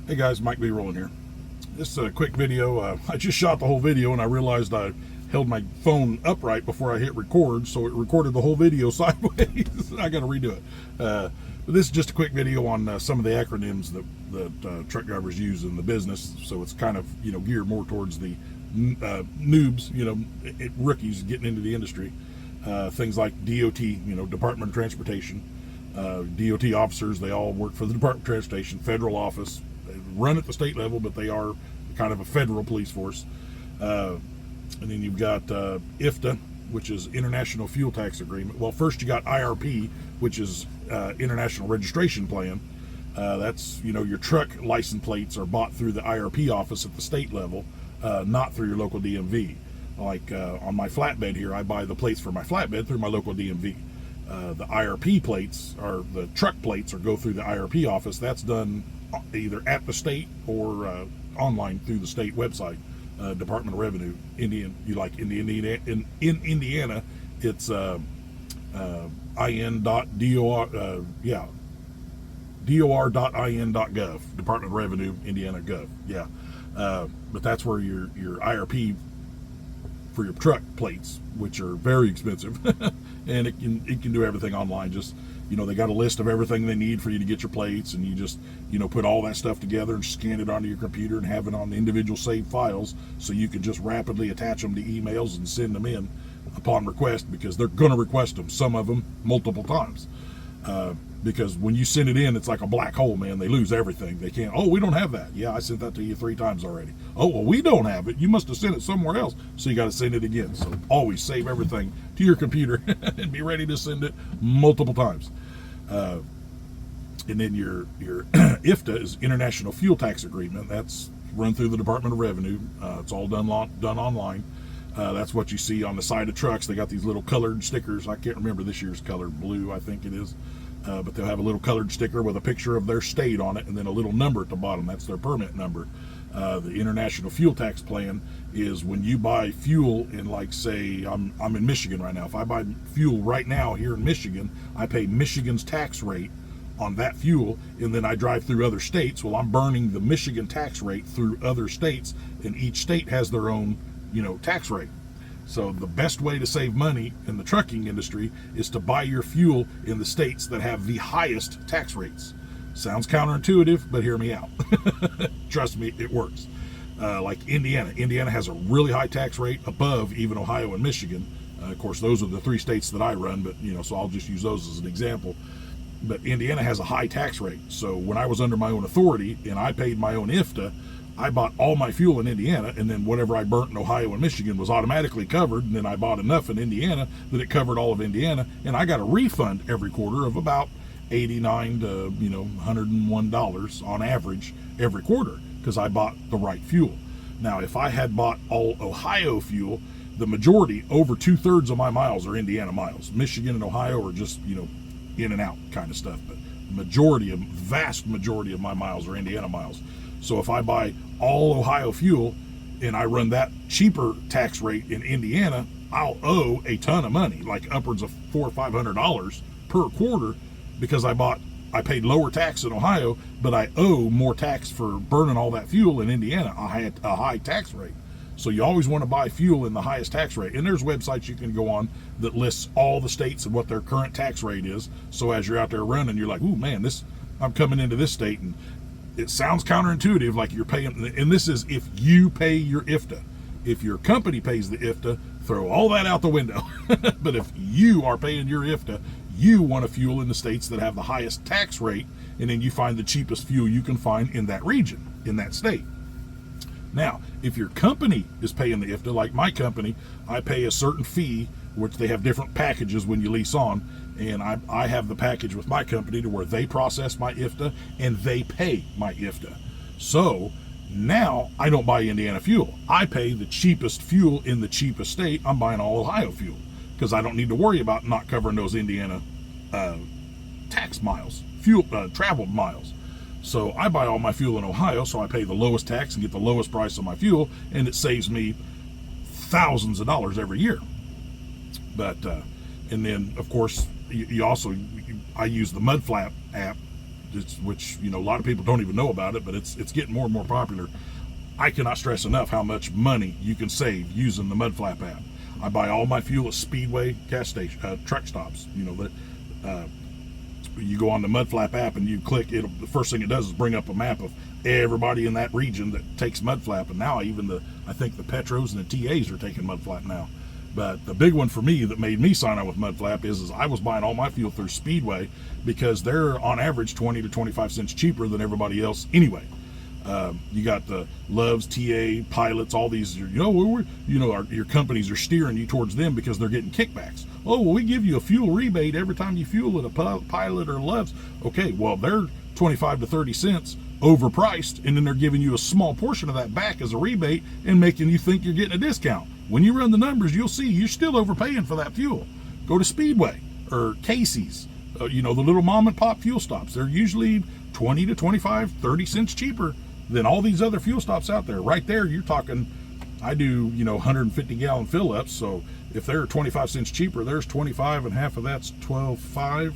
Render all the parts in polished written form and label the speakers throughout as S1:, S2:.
S1: Hey guys, Mike B. Rolling here. This is a quick video. I just shot the whole video and I realized I held my phone upright before I hit record, so it recorded the whole video sideways. I got to redo it. But this is just a quick video on some of the acronyms that truck drivers use in the business. So it's kind of geared more towards the noobs, rookies getting into the industry. Things like DOT, Department of Transportation. DOT officers, they all work for the Department of Transportation, federal office. They run at the state level, but they are kind of a federal police force. And then you've got IFTA, which is International Fuel Tax Agreement. Well, first you got IRP, which is International Registration Plan. That's, your truck license plates are bought through the IRP office at the state level, not through your local DMV. Like on my flatbed here, I buy the plates for my flatbed through my local DMV. The IRP plates, or the truck plates, or go through the IRP office. That's done either at the state or online through the state website, Department of Revenue. In Indiana, it's dor.in.gov, Department of Revenue, Indiana Gov. Yeah, but that's where your IRP for your truck plates, which are very expensive, and it can do everything online. Just they got a list of everything they need for you to get your plates, and you just put all that stuff together and scan it onto your computer and have it on individual saved files, so you can just rapidly attach them to emails and send them in upon request, because they're going to request them, some of them multiple times, because when you send it in, it's like a black hole, man. They lose everything. They can't, we don't have that. Yeah, I sent that to you 3 times already. Oh, well, we don't have it. You must have sent it somewhere else. So you got to send it again. So always save everything to your computer and be ready to send it multiple times. And then your IFTA is International Fuel Tax Agreement. That's run through the Department of Revenue. It's all done online. That's what you see on the side of trucks. They got these little colored stickers. I can't remember this year's color, blue, I think it is. But they'll have a little colored sticker with a picture of their state on it, and then a little number at the bottom. That's their permit number. The International Fuel Tax Plan is when you buy fuel in, like, say, I'm in Michigan right now. If I buy fuel right now here in Michigan, I pay Michigan's tax rate on that fuel, and then I drive through other states. Well, I'm burning the Michigan tax rate through other states, and each state has their own, tax rate. So the best way to save money in the trucking industry is to buy your fuel in the states that have the highest tax rates. Sounds counterintuitive, but hear me out. Trust me, it works. Like Indiana. Indiana has a really high tax rate, above even Ohio and Michigan. Of course, those are the 3 states that I run, but so I'll just use those as an example. But Indiana has a high tax rate. So when I was under my own authority and I paid my own IFTA, I bought all my fuel in Indiana, and then whatever I burnt in Ohio and Michigan was automatically covered, and then I bought enough in Indiana that it covered all of Indiana, and I got a refund every quarter of about $89 to $101 on average every quarter, because I bought the right fuel. Now, if I had bought all Ohio fuel, the majority, over 2/3 of my miles, are Indiana miles. Michigan and Ohio are just in and out kind of stuff, but vast majority of my miles are Indiana miles. So if I buy all Ohio fuel and I run that cheaper tax rate in Indiana, I'll owe a ton of money, like upwards of $400 or $500 per quarter, because I paid lower tax in Ohio, but I owe more tax for burning all that fuel in Indiana, a high tax rate. So you always want to buy fuel in the highest tax rate. And there's websites you can go on that lists all the states and what their current tax rate is. So as you're out there running, you're like, ooh, man, I'm coming into this state, and it sounds counterintuitive, like you're paying, and this is if you pay your IFTA. If your company pays the IFTA, throw all that out the window. But if you are paying your IFTA, you want to fuel in the states that have the highest tax rate, and then you find the cheapest fuel you can find in that region, in that state. Now, if your company is paying the IFTA, like my company, I pay a certain fee, which they have different packages when you lease on, and I have the package with my company to where they process my IFTA and they pay my IFTA. So now I don't buy Indiana fuel. I pay the cheapest fuel in the cheapest state. I'm buying all Ohio fuel, because I don't need to worry about not covering those Indiana tax miles, travel miles. So I buy all my fuel in Ohio, so I pay the lowest tax and get the lowest price on my fuel, and it saves me thousands of dollars every year. But and then, of course, I use the Mudflap app which a lot of people don't even know about it, but it's getting more and more popular. I cannot stress enough how much money you can save using the Mudflap app. I buy all my fuel at Speedway gas station, truck stops. You go on the Mudflap app and you click it. The first thing it does is bring up a map of everybody in that region that takes Mudflap, and now even I think the Petros and the TAs are taking Mudflap now. But the big one for me that made me sign up with Mudflap is I was buying all my fuel through Speedway because they're on average 20 to 25 cents cheaper than everybody else anyway. You got the Loves, TA, Pilots, all these, your companies are steering you towards them because they're getting kickbacks. Oh, well, we give you a fuel rebate every time you fuel at a Pilot or Loves. Okay, well, they're 25 to 30 cents overpriced, and then they're giving you a small portion of that back as a rebate and making you think you're getting a discount. When you run the numbers, you'll see you're still overpaying for that fuel. Go to Speedway or Casey's, the little mom and pop fuel stops. They're usually 20 to 25, 30 cents cheaper than all these other fuel stops out there. Right there, you're talking, I do, 150 gallon fill ups. So if they're 25 cents cheaper, there's 25 and half of that's 12.5.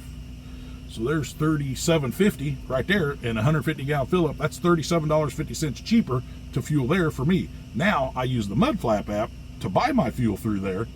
S1: So there's $37.50 right there, and 150 gallon fill up, that's $37.50 cheaper to fuel there for me. Now I use the Mudflap app to buy my fuel through there,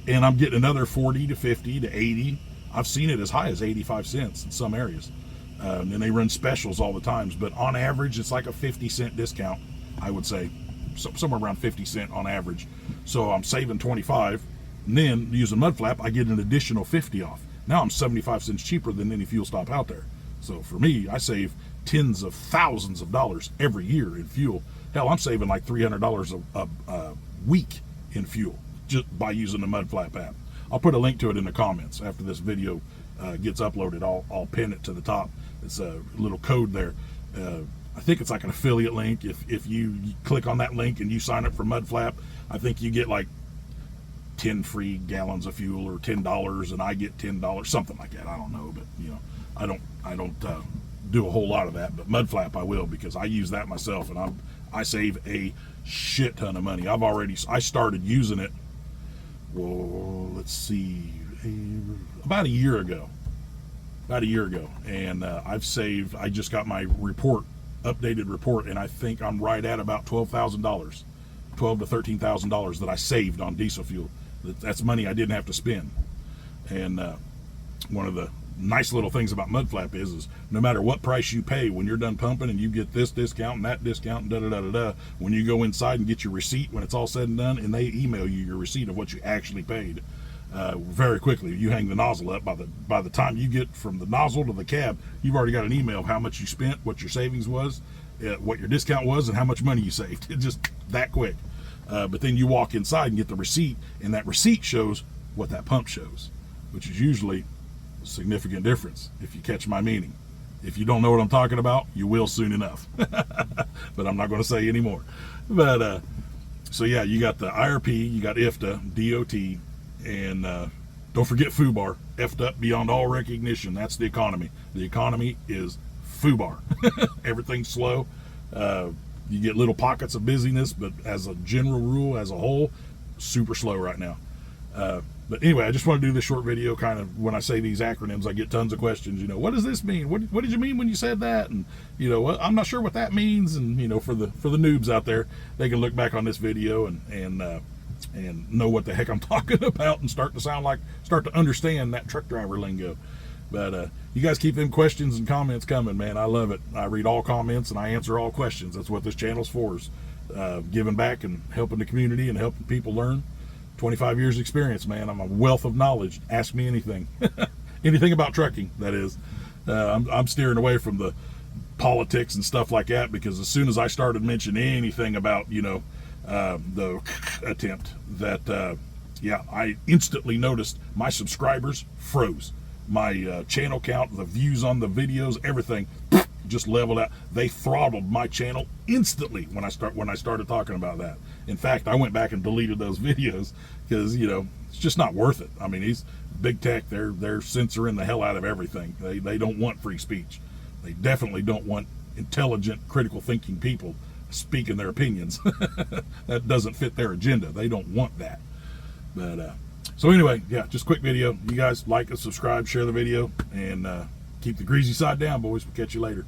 S1: and I'm getting another 40 to 50 to 80. I've seen it as high as 85 cents in some areas. And they run specials all the times, but on average, it's like a 50-cent discount, I would say. Somewhere around 50 cents on average. So I'm saving 25, and then using Mudflap, I get an additional 50 off. Now I'm 75 cents cheaper than any fuel stop out there. So for me, I save tens of thousands of dollars every year in fuel. Hell, I'm saving like $300 a week in fuel just by using the Mudflap app. I'll put a link to it in the comments after this video gets uploaded. I'll pin it to the top. It's a little code there. I think it's like an affiliate link. If you click on that link and you sign up for Mudflap, I think you get like 10 free gallons of fuel or $10, and I get $10, something like that. I don't know, but I don't do a whole lot of that. But Mudflap I will, because I use that myself, and I save a shit ton of money. I started using it. Well, let's see, about a year ago, and I've saved. I just got my updated report, and I think I'm right at about $12,000, $12,000 to $13,000 that I saved on diesel fuel. That's money I didn't have to spend. And one of the nice little things about Mudflap is no matter what price you pay, when you're done pumping and you get this discount and that discount and da-da-da-da-da, when you go inside and get your receipt, when it's all said and done, and they email you your receipt of what you actually paid, very quickly, you hang the nozzle up. By the time you get from the nozzle to the cab, you've already got an email of how much you spent, what your savings was, what your discount was, and how much money you saved. It's just that quick. But then you walk inside and get the receipt, and that receipt shows what that pump shows, which is usually a significant difference, if you catch my meaning. If you don't know what I'm talking about, you will soon enough. But I'm not going to say anymore. But so yeah, you got the IRP, you got IFTA, DOT, and don't forget FUBAR, effed up beyond all recognition. That's the economy. The economy is FUBAR. Everything's slow. You get little pockets of busyness, but as a general rule, as a whole, super slow right now. But anyway, I just want to do this short video. Kind of when I say these acronyms, I get tons of questions. What does this mean? What did you mean when you said that? And I'm not sure what that means. And for the noobs out there, they can look back on this video and know what the heck I'm talking about and start to understand that truck driver lingo. But you guys keep them questions and comments coming, man. I love it. I read all comments and I answer all questions. That's what this channel's for, is giving back and helping the community and helping people learn. 25 years experience, man. I'm a wealth of knowledge. Ask me anything. Anything about trucking, that is. I'm steering away from the politics and stuff like that, because as soon as I started mentioning anything about, the attempt, that, I instantly noticed my subscribers froze. My channel count, the views on the videos, everything just leveled out. They throttled my channel instantly when I started talking about that. In fact, I went back and deleted those videos because it's just not worth it. I mean, these big tech, they're censoring the hell out of everything. They don't want free speech. They definitely don't want intelligent, critical thinking people speaking their opinions. That doesn't fit their agenda. They don't want that. But so anyway, yeah, just quick video. You guys like and subscribe, share the video, and Keep the greasy side down, boys. We'll catch you later.